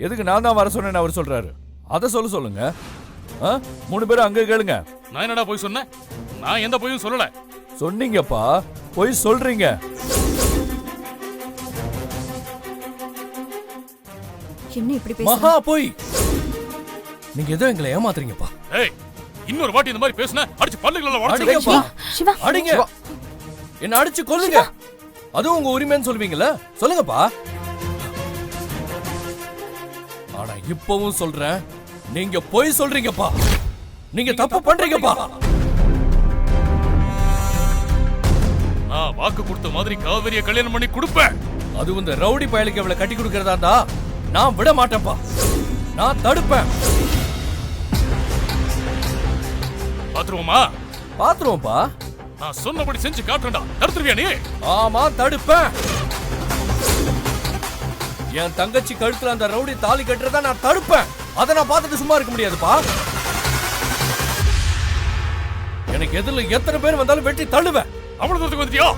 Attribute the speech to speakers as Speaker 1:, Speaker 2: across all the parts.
Speaker 1: எதுக்கு நான் தான் வர சொன்னேன்னு அவர் சொல்றாரு? அதை சொல்லுங்க. 3 பேரும் அங்க கேளுங்க.
Speaker 2: நான் என்னடா போய் சொன்னேன்? நான் எந்த போயும் சொல்லல.
Speaker 1: சொன்னீங்கப்பா, போய் சொல்றீங்க.
Speaker 3: என்ன இப்படி பேசுற?
Speaker 1: மகா போய் நீங்க ஏதோ எங்களை ஏமாத்துறீங்கப்பா.
Speaker 2: ஏய், இன்னொரு வாட்டி இந்த மாதிரி பேசுன அடிச்சு பல்லுகளல
Speaker 1: அடிங்கப்பா.
Speaker 3: சிவா,
Speaker 1: அடிங்க. என்ன அடிச்சு கொல்லுங்க. அதுவும் உங்க உரிமைன்னு சொல்வீங்கல்ல, சொல்லுங்கப்பா. ஆனா இப்பவும் சொல்றேன், நீங்க போய் சொல்றீங்கப்பா. நீங்க தப்பு பண்றீங்கப்பா.
Speaker 2: நான் வாக்கு கொடுத்த மாதிரி காவேரிய கல்யாணம் பண்ணி கொடுப்பேன்.
Speaker 1: அது இந்த ரவுடி பயலுக்கு அவளை கட்டி கொடுக்கறதா இருந்தா நான் விட மாட்டேன்ப்பா. நான் தடுப்பேன். பாத்துருவோம்ப்பா.
Speaker 2: நான் சொன்னபடி செஞ்சு காட்டுறேன்டா. தடுத்துருவியா நீ?
Speaker 1: ஆமா, தடுப்பேன். என் தங்கச்சி கழுத்துல அந்த ரவுடி தாலி கட்டுறதா நான் தடுப்பேன். அதை நான் பார்த்துட்டு சும்மா இருக்க முடியாதுப்பா. எனக்கு எதிரில் எத்தனை பேர் வந்தாலும் வெட்டி தள்ளுவேன்.
Speaker 2: அவ்வளவு தூரத்துக்கு வந்துட்டியா?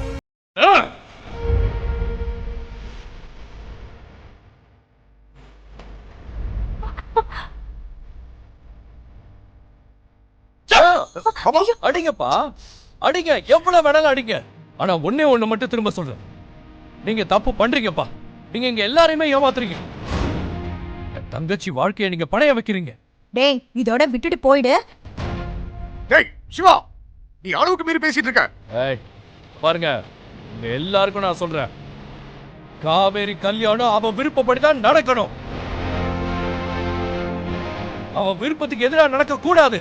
Speaker 1: அடிங்கப்பா, அடிங்க, எவ்வளவு வேணாலும் அடிங்க. ஆனா ஒண்ணு மட்டும் திரும்ப சொல்றேன், நீங்க தப்பு பண்றீங்கப்பா. நீங்க இங்க எல்லாரையுமே ஏமாத்துறீங்க. தங்கச்சி வாழ்க்கையை நீங்க பணைய வைக்கிறீங்க.
Speaker 3: டேய், இதோட விட்டுட்டு போயிடு.
Speaker 4: டேய் சிவா, நீ அளவுக்கு மீறி பேசிட்டு இருக்க.
Speaker 1: ஏய் பாருங்க, உங்க எல்லாருக்கும் நான் சொல்றேன், காவேரி கல்யாணம் அவன் விருப்பப்படி தான் நடக்கணும். அவன் விருப்பத்துக்கு எதிராக நடக்க கூடாது.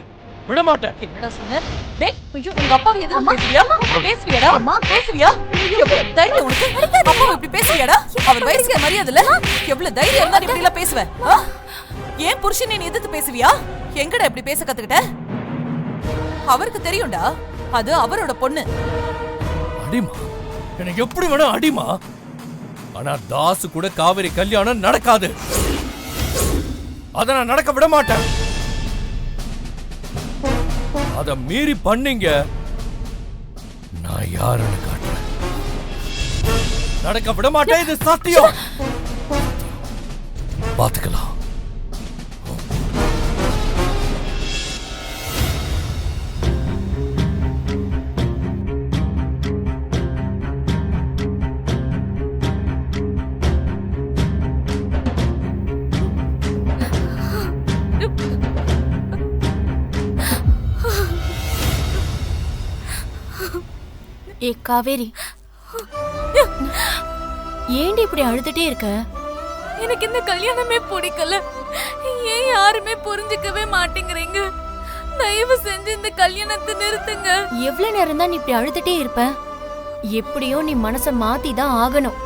Speaker 1: விட மாட்டேன்.
Speaker 5: என்னடா சொன்ன? டேய், ஐயோ, உங்க அப்பாவை எதுக்கு பேசுறியா? பேசுவியாடா? அம்மா பேசுவியா? எவ்வளவு தைரியம் உனக்கு? அப்பாவை இப்படி பேசுவியாடா? அவர் வயசுக்கு மரியாதை இல்ல? எவ்வளவு தைரியம் இருந்தா இப்படி எல்லாம் பேசுவ? ஏன் புருஷனை நீ எதிர்த்து பேசுவியா? எங்கடா இப்படி பேச கத்துக்கிட்ட? அவருக்கு தெரியும்டா, அது அவரோட பொண்ணு.
Speaker 1: அடிமா, எனக்கு எப்படி வேணும் அடிமா. ஆனா தாசு கூட காவேரி கல்யாணம் நடக்காது. அத நான் நடக்க விட மாட்டேன். அத மீறி பண்ணீங்க, நான் யாருன்னு காட்டுறேன். நடக்க விட மாட்டேன், இது சத்தியம். பாத்துக்கலாம்.
Speaker 6: ஏ காவேரி, ஏண்டி இப்படி அழுதுட்டே இருக்க?
Speaker 5: எனக்கு இந்த கல்யாணமே பிடிக்கல. ஏன் யாருமே புரிஞ்சுக்கவே மாட்டேங்கிறீங்க? தயவு செஞ்சு இந்த கல்யாணத்தை நிறுத்துங்க.
Speaker 6: எவ்வளவு நேரம் தான் நீ இப்படி அழுதுட்டே இருப்ப? எப்படியோ நீ மனச மாத்தி தான் ஆகணும்.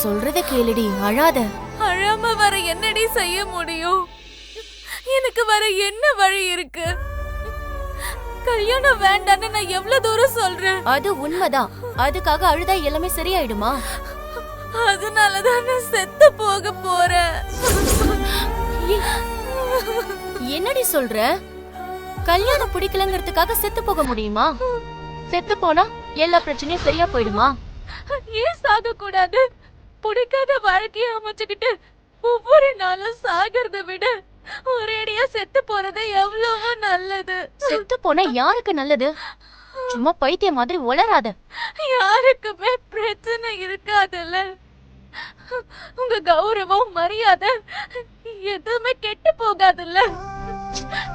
Speaker 6: சொல்றத கேளுடி, அழாத.
Speaker 5: அழாம வர என்னடி செய்ய முடியும்? எனக்கு வர என்ன வழி இருக்கு? கல்யாணம் வேண்டான்னு நான் எவ்வளவு தூரம் சொல்றேன்.
Speaker 6: அது உண்மைதான். அதுக்காக அழுதா எல்லாமே சரியாயிடுமா?
Speaker 5: அதனாலதான் நான் செத்து போக போறேன்.
Speaker 6: என்னடி சொல்ற? கல்யாணம் பிடிக்கலங்கிறதுக்காக செத்து போக முடியுமா? செத்து போனா எல்லா பிரச்சனையும் சரியா போயிடுமா?
Speaker 5: ஏன் சாக கூடாது? பிடிக்காத வாழ்க்கைய அமைச்சுக்கிட்டு ஒவ்வொரு நாளும் சாகிறத விட ஒரேடியா செத்து போறது எவ்வளவோ நல்லது.
Speaker 6: செத்து போனா யாருக்கு நல்லது? சும்மா பைத்திய மாதிரி உளராத.
Speaker 5: யாருக்குமே பிரச்சனை இருக்காதுல்ல. உங்க கௌரவம் மரியாதை எதுவுமே கெட்டு போகாதுல்ல.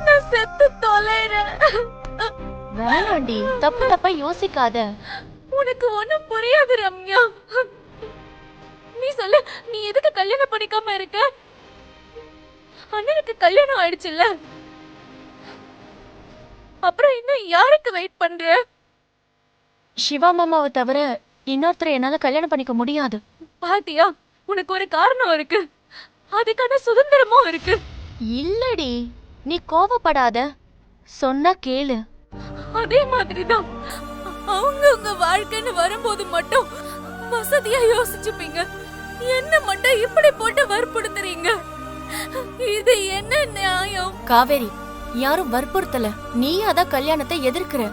Speaker 5: நான் செத்து தொலைறேன்.
Speaker 6: வேணாண்டி, தப்பு தப்பா யோசிக்காத.
Speaker 5: உனக்கு ஒண்ணும் புரியாது ரம்யா. நீ சொல்லு, நீ எதுக்கு கல்யாணம் பண்ணிக்காம இருக்க? அண்ணனுக்கு கல்யாணம் ஆயிடுச்சுல்ல, அப்புறம் இன்னும் யாருக்கு வெயிட் பண்ற?
Speaker 6: சிவா மாமாவை தவிர இன்னொருத்தரை என்னால கல்யாணம் பண்ணிக்க முடியாது.
Speaker 5: பாத்தியா, உனக்கு ஒரு காரணம் இருக்கு, அதுக்கான சுதந்திரமும் இருக்கு.
Speaker 6: இல்லடி, நீ கோவப்படாத, சொன்னா கேளு.
Speaker 5: அதே மாதிரிதான் அவங்க உங்க வாழ்க்கைன்னு வரும்போது மட்டும் வசதியா யோசிச்சுப்பீங்க. என்ன மட்டும் இப்படி போட்டு வற்புறுத்துறீங்க? இது என்ன நியாயம்?
Speaker 6: காவேரி, யாரும் வற்புறுத்தல, நீ அதான் கல்யாணத்தை எதிர்க்கிற.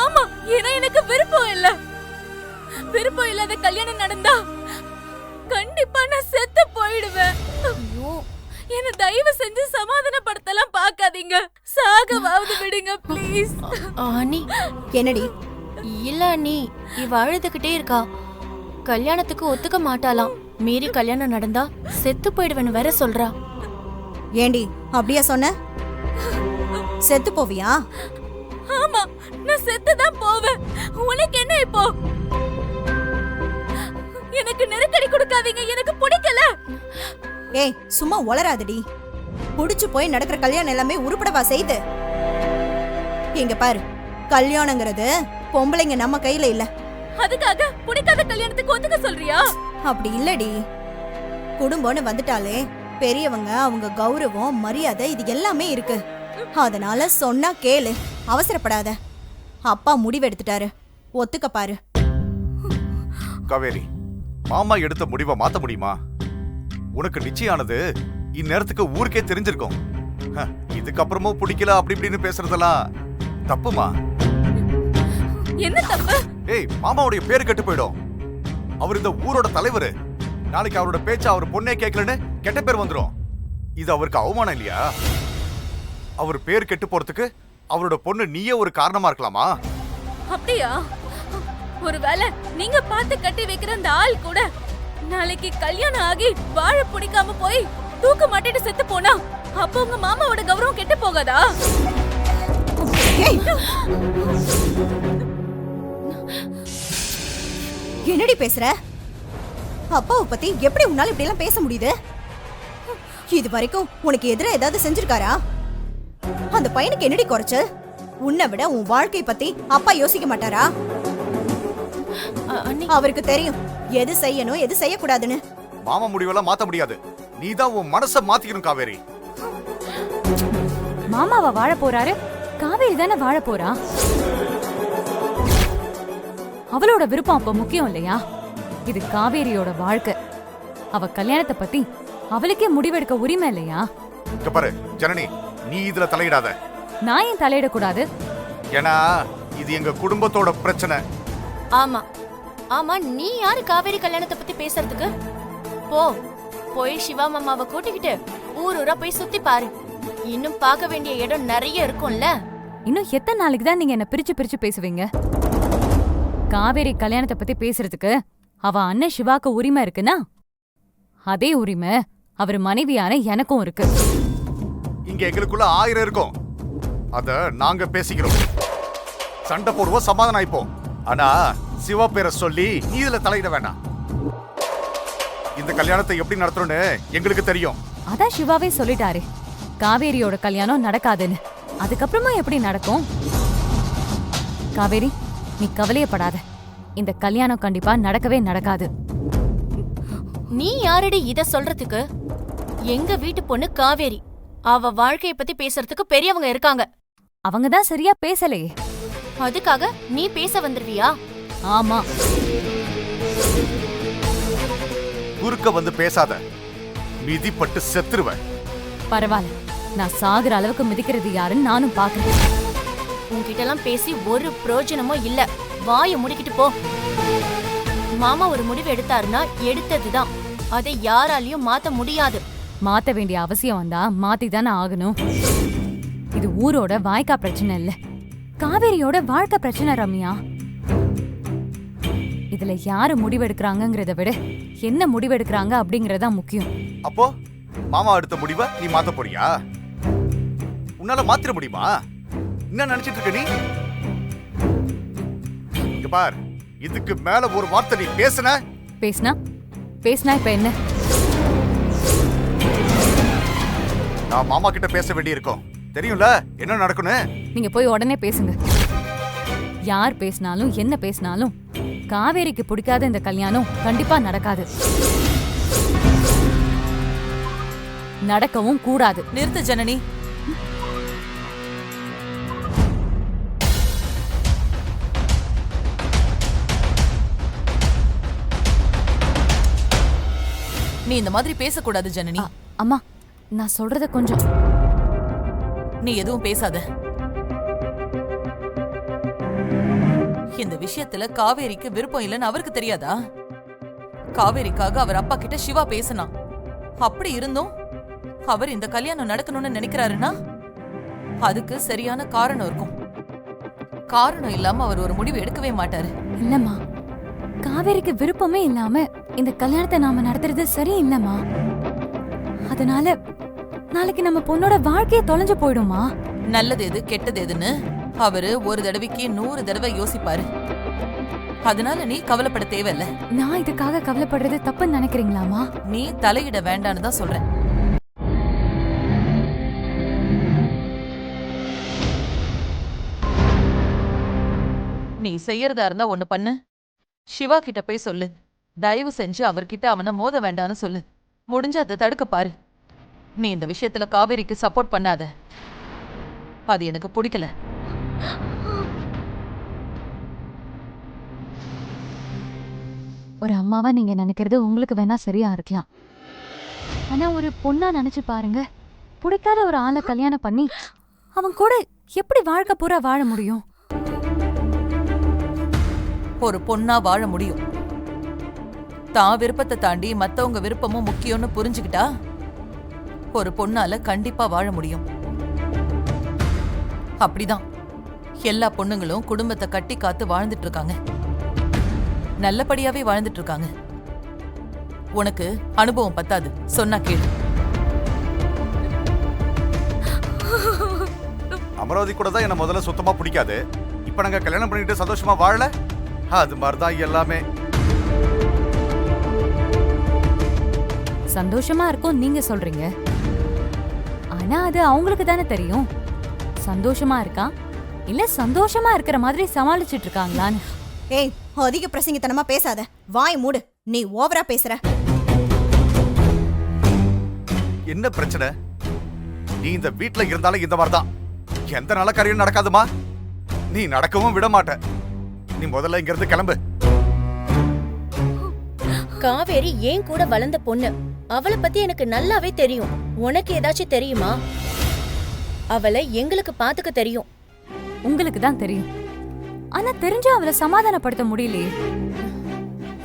Speaker 5: ஆமா, ஏன்னா எனக்கு விருப்பம் இல்ல. விருப்பம் இல்லாத கல்யாணம் நடந்தா கண்டிப்பா நான் செத்து போயிடுவேன்.
Speaker 6: ஐயோ,
Speaker 5: என்ன தயவு செஞ்சு சமாதானப்படுத்தலாம் பார்க்காதீங்க. சாகவாவது விடுங்க ப்ளீஸ்.
Speaker 6: அண்ணி
Speaker 3: என்னடி
Speaker 6: இல்ல அண்ணி, இவ அழுதுகிட்டே இருக்கா. கல்யாணத்துக்கு ஒத்துக்க மாட்டாளாம். மீறி கல்யாணம் நடந்தா செத்து போயிடுவேன்னு வேற சொல்றா.
Speaker 3: ஏண்டி அப்படியா சொன்ன? செத்து போவியா?
Speaker 5: ஆமா, நான் செத்துதான் போவேன். உனக்கு என்ன இப்போ? எனக்கு நெருக்கடி கொடுக்காதீங்க, எனக்கு பிடிக்கல.
Speaker 3: ஏய் சும்மா உளராதடி. புடிச்சு போய் நடக்கிற கல்யாணம் எல்லாமே உருப்படவா செய்து? இங்க பாரு, கல்யாணங்கிறது பொம்பளைங்க நம்ம கையில இல்ல.
Speaker 5: அதுக்காக பிடிக்காத கல்யாணத்துக்கு ஒத்துக்க சொல்றியா?
Speaker 3: அப்படி இல்லடி. குடும்பம்னு வந்துட்டாலே பெரியவங்க, அவங்க கௌரவம், மரியாதை இது எல்லாமே இருக்கு. அதனால சொன்னா கேளு, அவசரப்படாத. அப்பா முடிவெடுத்துட்டாரு, ஒத்துக்க பாரு.
Speaker 4: காவேரி, மாமா எடுத்த முடிவை மாத்த முடியுமா? உனக்கு நிச்சயானது இந்நேரத்துக்கு ஊருக்கே தெரிஞ்சிருக்கும். இதுக்கப்புறமும் பிடிக்கல அப்படி இப்படின்னு பேசுறதெல்லாம் தப்புமா?
Speaker 5: என்ன தப்பு?
Speaker 4: ஏய், மாமாவுடைய பேரு கெட்டு போயிடும். அவர் இந்த ஊரோட தலைவர். நாளைக்கு அவரோட பேச்ச அவர் பொண்ணே கேட்கலன்னு கெட்ட பேர் வந்துடும். இது அவருக்கு அவமானம் இல்லையா? அவர் பேர் கெட்டு போறதுக்கு அவரோட பொண்ணு நீயே ஒரு காரணமா இருக்கலாமா?
Speaker 5: அப்படியா? ஒருவேளை நீங்க பார்த்து கட்டி வைக்கிற அந்த ஆள் கூட நாளைக்கு கல்யாணம் ஆகி வாழ பிடிக்காம போய் தூக்க மாட்டிட்டு செத்து போனா அப்ப உங்க மாமாவோட கௌரவம் கெட்டு போகாதா?
Speaker 3: ஏய், என்னடி பேசுற? அப்பாவை பத்தி எப்படி உன்னால இப்படி எல்லாம் பேச முடியுது? இது வரைக்கும் உனக்கு எதிரா ஏதாவது செஞ்சிருக்காரா? அந்த பையனுக்கு என்னடி குறைச்சு? உன்னை விட உன் வாழ்க்கை பத்தி அப்பா யோசிக்க மாட்டாரா?
Speaker 6: அண்ணி
Speaker 3: அவருக்கு தெரியும் எது செய்யணும் எது செய்யக்கூடாதுன்னு.
Speaker 4: மாமா முடிவெல்லாம் மாத்த முடியாது. நீதான் உன் மனசை மாத்திக்கணும் காவேரி.
Speaker 7: மாமாவா வாழ போறாரு? காவேரி தானே வாழ போறா. அவளோட விருப்பம் அப்ப முக்கியம் இல்லையா? இது காவேரியோட வாழ்க்கை. அவ கல்யாணத்தை பத்தி அவளுக்கே முடிவெடுக்க உரிமை இல்லையா?
Speaker 4: இங்க பாரு ஜனனி, நீ இதுல தலையிடாத.
Speaker 7: நான் ஏன் தலையிடக்கூடாது?
Speaker 4: ஏன்னா இது எங்க குடும்பத்தோட பிரச்சனை.
Speaker 6: ஆமா ஆமா, நீ யாரு காவேரி கல்யாணத்தை பத்தி பேசுறதுக்கு? போ, போய் சிவா மாமாவை கூட்டிக்கிட்டு ஊர் ஊரா போய் சுத்தி பாரு. இன்னும் பார்க்க வேண்டிய இடம் நிறைய இருக்கும்ல.
Speaker 7: இன்னும் எத்தனை நாளைக்கு தான் நீங்க என்ன பிரிச்சு பிரிச்சு பேசுவீங்க? காவேரி கல்யாணத்தை பத்தி பேசுறதுக்கு அவ அண்ணன் சிவாக்கு உரிமை இருக்குன்னா அதே உரிமை அவர் மனைவியான எனக்கும் இருக்கு.
Speaker 4: இங்க எங்களுக்குள்ள 1000 இருக்கும். அத நாங்க பேசிக்கிறோம். சண்டை போடுவோம், சமாதானம் ஆயிப்போம். ஆனா சிவா பேரை சொல்லி நீ இதுல தலையிட வேண்டாம். இந்த கல்யாணத்தை எப்படி நடத்தணும்னு எங்களுக்கு தெரியும்.
Speaker 7: அதான் சிவாவே சொல்லிட்டாரு, காவேரியோட கல்யாணம் நடக்காதுன்னு. அதுக்கப்புறமா எப்படி நடக்கும்? காவேரி, நீ கவலையப்படாத. இந்த கல்யாணம் கண்டிப்பா நடக்கவே நடக்காது.
Speaker 6: நீ யாரடி இத சொல்றதுக்கு? எங்க வீட்டு பொண்ணு காவேரி, அவ வாழ்க்கைய பத்தி பேசுறதுக்கு பெரியவங்க இருக்காங்க.
Speaker 7: அவங்க தான் சரியா பேசலையே.
Speaker 6: அதுக்காக நீ பேச வந்துருவியா?
Speaker 7: ஆமா,
Speaker 4: குறுக்க வந்து பேசாத. மிதிப்பட்டு செத்துருவேன்.
Speaker 7: பரவாயில்ல. நான் சாகுற அளவுக்கு மிதிக்கிறது யாருன்னு நானும் பாக்குறேன்.
Speaker 6: உன்கிட்ட எல்லாம் பேசி ஒரு பிரயோஜனமும் இல்ல. வாய முடிக்கிட்டு போ. மாமா ஒரு முடிவு எடுத்தாருன்னா எடுத்ததுதான். அதை யாராலையும் மாத்த முடியாது.
Speaker 7: மாத்த வேண்டிய அவசியம் வந்தா மாத்தி தானே ஆகணும். இது ஊரோட வாய்க்கா பிரச்சனை இல்ல, காவேரியோட வாழ்க்கை பிரச்சனை ரம்யா. இதுல யாரு முடிவெடுக்கிறாங்கங்கறத விட என்ன முடிவெடுக்கிறாங்க அப்படிங்கறதா முக்கியம்.
Speaker 4: அப்போ மாமா எடுத்த முடிவை நீ மாத்த போறியா? உன்னால மாத்திர முடியுமா? என்ன நினைச்சிட்டு இருக்க நீ? இங்க பார், இதுக்கு மேல ஒரு வார்த்தை நீ பேசுன
Speaker 7: பேசினா இப்ப என்ன?
Speaker 4: நான் மாமா கிட்ட பேச வேண்டி இருக்கும். தெரியும்ல என்ன நடக்குன்னு.
Speaker 7: நீங்க போய் உடனே பேசுங்க. யார் பேசினாலும் என்ன பேசினாலும் காவேரிக்கு பிடிக்காத இந்த கல்யாணம் கண்டிப்பா நடக்காது. நடக்கவும் கூடாது.
Speaker 5: நிறுத்து ஜனனி. நீ இந்த மாதிரி பேசக்கூடாது ஜனனி.
Speaker 7: அம்மா, நான் சொல்றத கொஞ்சம்.
Speaker 5: நீ எதுவும் பேசாத. இந்த விஷயத்துல காவேரிக்கு விருப்பம் இல்லைன்னு அவருக்கு தெரியாதா? காவேரிக்காக அவர் அப்பா கிட்ட சிவா பேசினான். அப்படி இருந்தும் அவர் இந்த கல்யாணம் நடக்கணும்னு நினைக்கிறாருன்னா அதுக்கு சரியான காரணம் இருக்கும். காரணம் இல்லாம அவர் ஒரு முடிவு எடுக்கவே மாட்டாரு.
Speaker 7: இல்லம்மா, காவேரிக்கு விருப்பமே இல்லாம இந்த கல்யாணத்தை நாம நடத்துறது சரி இல்லம்மா. அதனால நாளைக்கு நம்ம பொண்ணோட வாழ்க்கைய தொலைஞ்சு போயிடுமா?
Speaker 5: நல்லது எது கெட்டது எதுன்னு அவரு ஒரு தடவைக்கு 100 தடவை யோசிப்பாரு. அதனால நீ கவலைப்பட தேவையில்ல.
Speaker 7: நான் இதுக்காக கவலைப்படுறது தப்புன்னு நினைக்கிறீங்களாமா?
Speaker 5: நீ தலையிட வேண்டான்னு தான் சொல்றேன். நீ செய்யறதா இருந்தா ஒண்ணு பண்ணு. சிவா கிட்ட போய் சொல்லு. தயவு செஞ்சு அவர்கிட்ட அவனை மோத வேண்டான்னு சொல்லு. முடிஞ்ச அதை தடுக்க பாரு. நீ இந்த விஷயத்துல காவேரிக்கு சப்போர்ட் பண்ணாத. அது எனக்கு பிடிக்கல.
Speaker 7: ஒரு அம்மாவா நீங்க நினைக்கிறது உங்களுக்கு வேணா சரியா இருக்கலாம். ஆனா ஒரு பொண்ணா நினைச்சு பாருங்க, பிடிக்காத ஒரு ஆளை கல்யாணம் பண்ணி அவன் கூட எப்படி வாழ்க்கை பூரா வாழ முடியும்?
Speaker 5: ஒரு பொண்ணா வாழ முடியும். தான் விருப்பத்தை தாண்டி மத்தவங்க விருப்பமும் முக்கியம்னு புரிஞ்சுக்கிட்டா ஒரு பொண்ணால கண்டிப்பா வாழ முடியும். அப்படிதான் எல்லா பொண்ணுங்களும் குடும்பத்தை கட்டி காத்து வாழ்ந்துட்டு இருக்காங்க. நல்லபடியாவே வாழ்ந்துட்டு இருக்காங்க. உனக்கு அனுபவம் பத்தாது, சொன்னா கேளு.
Speaker 4: அமராவதி கூட தான் என்ன முதல்ல சுத்தமா பிடிக்காது. இப்ப நாங்க கல்யாணம் பண்ணிட்டு சந்தோஷமா வாழல. அது மாதிரிதான் எல்லாமே.
Speaker 7: சந்தோஷமா இருக்கும் நீங்க சொல்றீங்க, ஆனா அது அவங்களுக்கு தானே தெரியும் சந்தோஷமா இருக்கா இல்ல சந்தோஷமா இருக்கிற மாதிரி சமாளிச்சிட்டு இருக்காங்களான்னு.
Speaker 3: ஏய், அதிக பிரசங்கித்தனமா பேசாத. வாய் மூடு. நீ ஓவரா பேசுற.
Speaker 4: என்ன பிரச்சனை? நீ இந்த வீட்ல இருந்தாலும் இந்த மாதிரிதான். எந்த நல்ல காரியம் நடக்காதுமா. நீ நடக்கவும் விட மாட்ட. நீ முதல்ல இங்க இருந்து கிளம்பு.
Speaker 6: காவேரி ஏன் கூட வளர்ந்த பொண்ணு. அவளை பத்தி எனக்கு நல்லாவே தெரியும். உனக்கு ஏதாச்சும் தெரியுமா? அவளை எங்களுக்கு பாத்துக்க தெரியும்.
Speaker 7: உங்களுக்கு தான் தெரியும், ஆனா தெரிஞ்சு அவளை சமாதானப்படுத்த முடியலையே.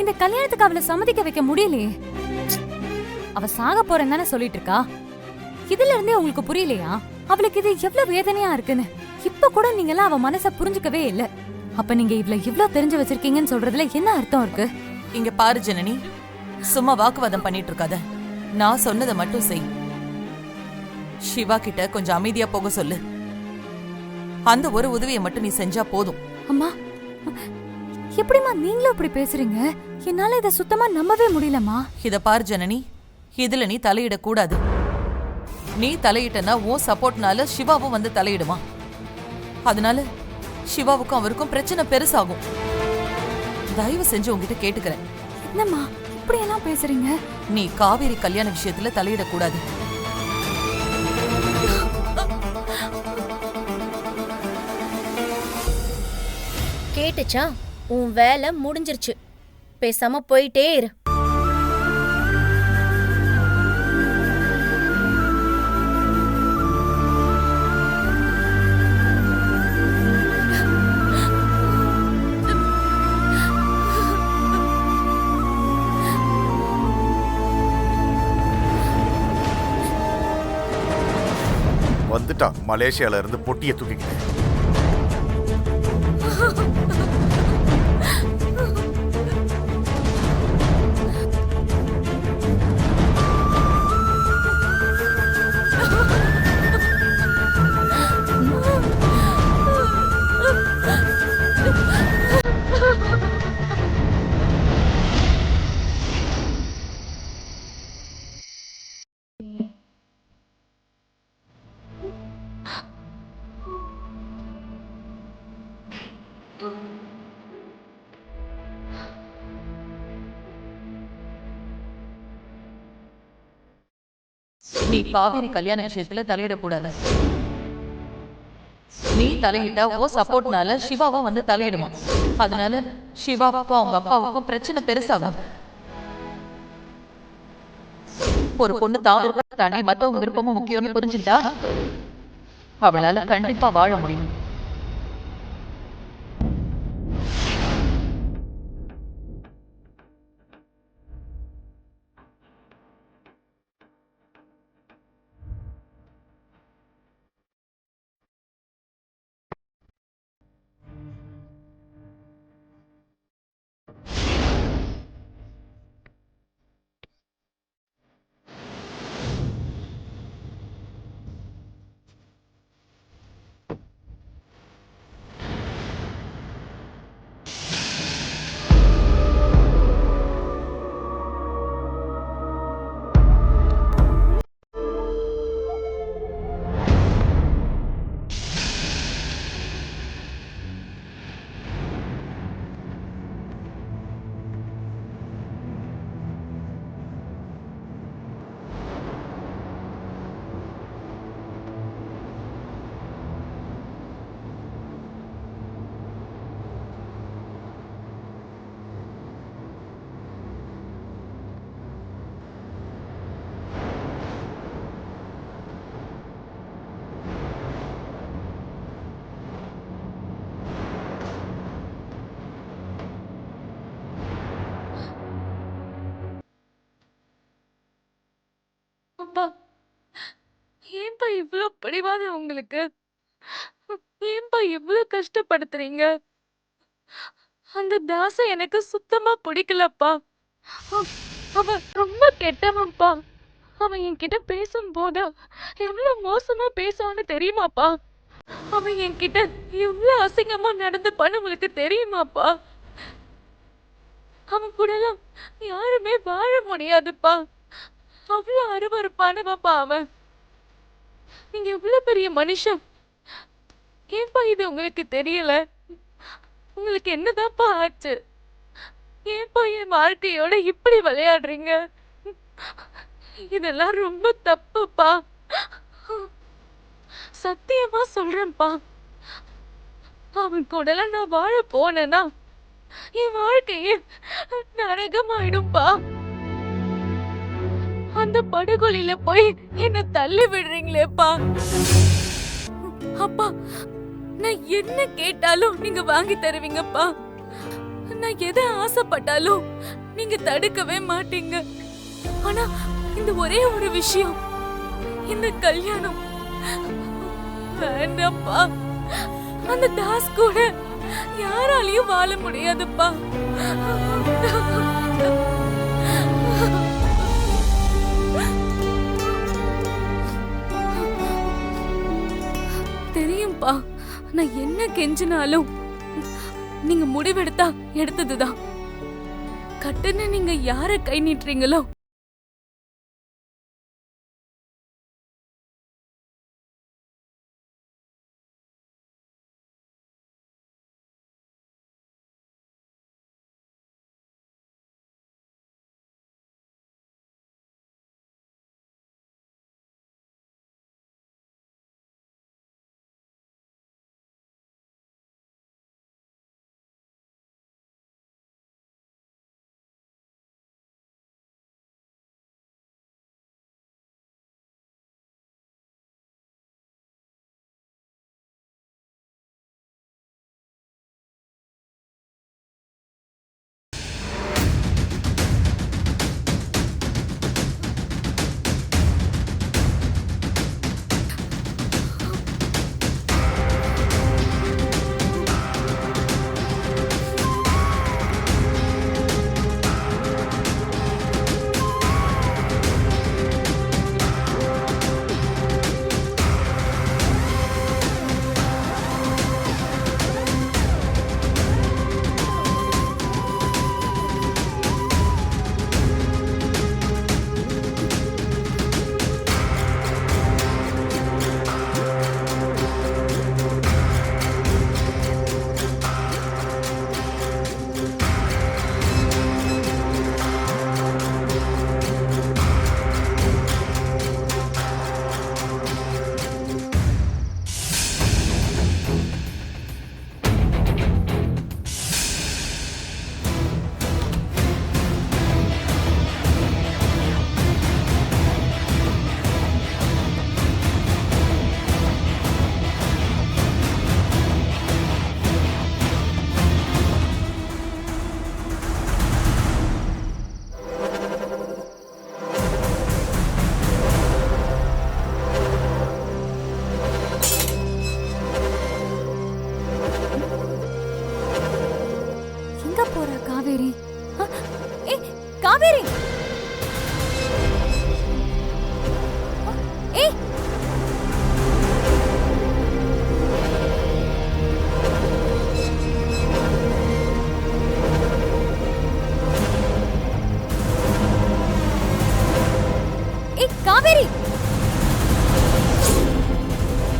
Speaker 7: இந்த கல்யாணத்துக்கு அவளை சம்மதிக்க வைக்க முடியலையே. அவ சாக போறேன்னு தானே சொல்லிட்டு இருக்கா. இதுல இருந்தே உங்களுக்கு புரியலையா அவளுக்கு இது எவ்வளவு வேதனையா இருக்குன்னு? இப்ப கூட நீங்க எல்லாம் அவ மனச புரிஞ்சுக்கவே இல்ல. அப்ப நீங்க இவ்வளவு தெரிஞ்சு வச்சிருக்கீங்கன்னு சொல்றதுல என்ன அர்த்தம் இருக்கு?
Speaker 5: இங்க பாரு ஜனனி, சும்மா வாக்குவாதம் பண்ணிட்டு இருக்காத. நான் சொன்னதை மட்டும் செய். சிவா கிட்ட கொஞ்சம் அமைதியா போக சொல்லு. அந்த ஒரு உதவியை மட்டும் நீ செஞ்சா போதும்.
Speaker 7: அம்மா, எப்படிமா நீங்களும் அப்படி பேசுறீங்க? என்னால இதை சுத்தமா நம்பவே முடியலம்மா.
Speaker 5: இத பாரு ஜனனி, இதுல நீ தலையிட கூடாது. நீ தலையிட்டனா உன் சப்போர்ட்னால சிவாவும் வந்து தலையிடுமா. அதனால சிவாவுக்கும் அவருக்கும் பிரச்சனை பெருசாகும். தயவு செஞ்சு உங்ககிட்ட கேட்டுக்கிறேன்.
Speaker 7: என்னம்மா இப்படி எல்லாம் பேசுறீங்க?
Speaker 5: நீ காவேரி கல்யாண விஷயத்துல தலையிட கூடாது.
Speaker 6: கேட்டுச்சா? உன் வேலை முடிஞ்சிருச்சு. பேசாம போயிட்டே இரு.
Speaker 4: வந்துட்டா மலேசியால இருந்து பொட்டியை தூக்கிக்கிட்டு.
Speaker 5: நீ காவேரி கல்யாண விஷயத்துல தலையிடக்கூடாது. நீ தலையிட்டா ஓ சப்போர்ட்னால சிவாவும் வந்து தலையிடுமா. அதனால சிவாவுக்கும் அவங்க அப்பாவுக்கும் பிரச்சனை பெருசாகும். ஒரு பொண்ணு தான் விருப்பத்தை தாண்டி மத்தவங்க விருப்பமும் முக்கியம்னு புரிஞ்சுட்டா அவளால கண்டிப்பா வாழ முடியும்.
Speaker 6: ஏன்பா இவ்ளோ பிடிவாதம் உங்களுக்கு? ஏன்பா இவ்ளோ கஷ்டப்படுத்துறீங்க? அந்த தாச எனக்கு சுத்தமா பிடிக்கலப்பா. அவன் ரொம்ப கெட்டவன்ப்பா. அவன் என்கிட்ட பேசும்போது எவ்வளவு மோசமா பேசுவான்னு தெரியுமாப்பா? அவன் என்கிட்ட எவ்வளவு அசிங்கமா நடந்துப்பான்னு உங்களுக்கு தெரியுமாப்பா? அவன் கூடலாம் யாருமே வாழ முடியாதுப்பா. அவ்வளவு அருவருப்பானவன்ப்பா அவன். நீங்க இவ்வளவு பெரிய மனுஷன். ஏன்பா இது உங்களுக்கு தெரியல? உங்களுக்கு என்னதான்ப்பா ஆச்சு? ஏன்பா என் வாழ்க்கையோட இப்படி விளையாடுறீங்க? இதெல்லாம் ரொம்ப தப்புப்பா. சத்தியமா சொல்றேன்ப்பா. அவன் கூடலாம் நான் வாழ போனேன்னா என் வாழ்க்கையே நரகமாயிடும்பா. அந்த படுகொலியில போய் என்ன தள்ளி விடுறீங்களேப்பா. அப்பா, நான் என்ன கேட்டாலும் நீங்க வாங்கி தருவீங்கப்பா. நான் எதை ஆசைப்பட்டாலும் நீங்க தடுக்கவே மாட்டீங்க. ஆனா இந்த ஒரே ஒரு விஷயம், இந்த கல்யாணம் வேண்டாம்ப்பா. அந்த தாஸ் கூட யாராலையும் வாழ முடியாதுப்பா. தெரியும்பா, நான் என்ன கெஞ்சினாலும் நீங்க முடிவெடுத்தா எடுத்ததுதான். கட்டுன்னு நீங்க யார கை நீட்டுறீங்களோ காவேரி? காவேரி! ஏய், காவேரி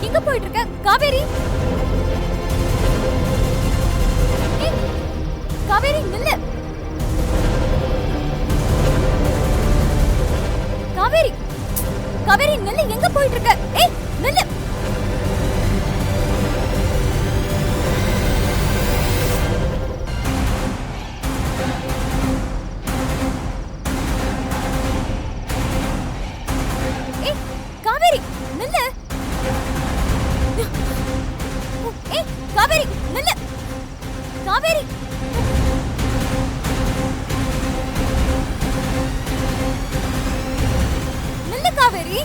Speaker 6: எங்க போயிட்டு இருக்க? காவேரி, காவேரி நில்லு. காவேரி, காவேரி நில்லு. எங்க போயிட்டு இருக்க? ஏய் நில்லு. ஏய் காவேரி நில்லு. ஏய் காவேரி நில்லு. காவேரி, நில்லு காவேரி.